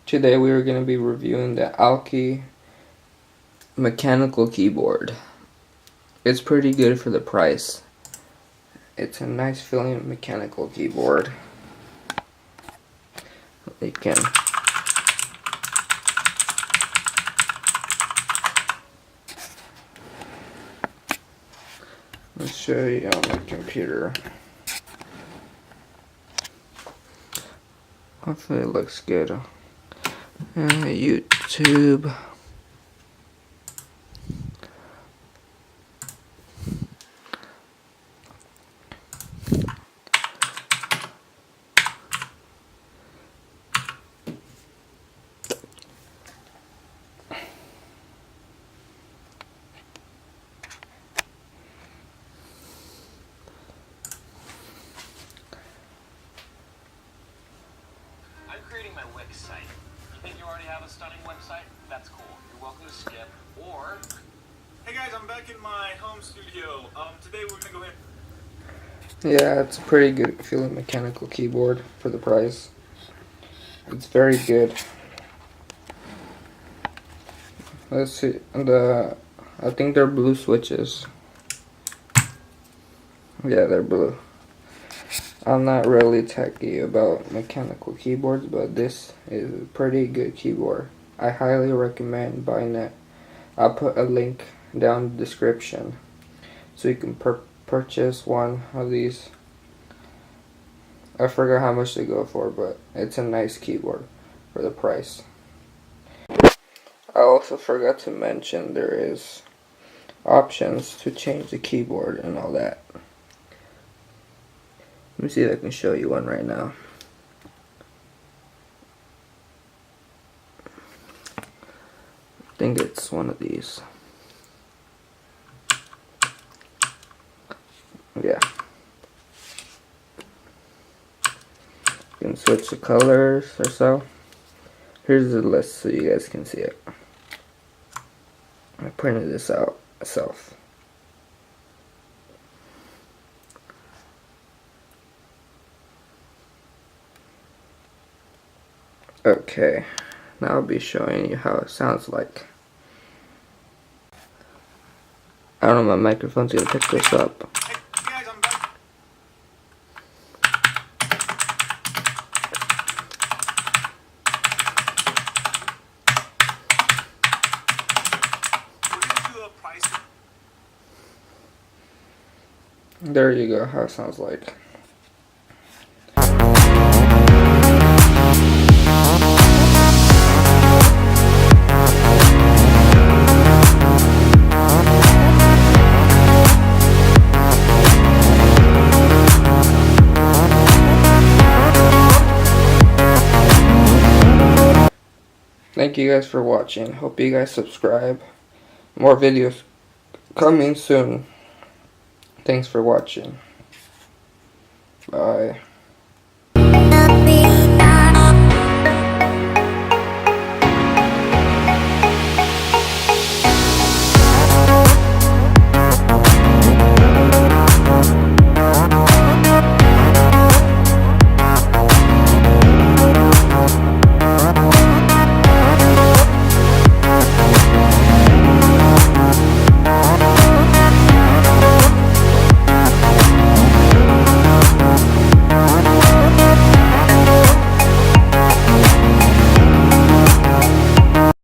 Today we are going to be reviewing the aukey mechanical keyboard. It's pretty good for the price. It's a nice feeling mechanical keyboard. You can let's show you on the computer. Hopefully it looks good. YouTube. Creating my Wix site. You think you already have a stunning website? That's cool. You're welcome to skip. Or, hey guys, I'm back in my home studio. Today we're gonna go ahead. Yeah, it's a pretty good feeling mechanical keyboard for the price. It's very good. Let's see, I think they're blue switches. Yeah, they're blue. I'm not really techy about mechanical keyboards, but this is a pretty good keyboard. I highly recommend buying it. I'll put a link down in the description so you can purchase one of these. I forgot how much they go for, but it's a nice keyboard for the price. I also forgot to mention there is options to change the keyboard and all that. Let me see if I can show you one right now. I think it's one of these. Yeah. You can switch the colors or so. Here's the list so you guys can see it. I printed this out myself. Okay, now I'll be showing you how it sounds like. I don't know, my microphone's gonna pick this up. Hey guys, I'm back. We're gonna do a price. There you go, how it sounds like. Thank you guys for watching. Hope you guys subscribe. More videos coming soon. Thanks for watching. Bye.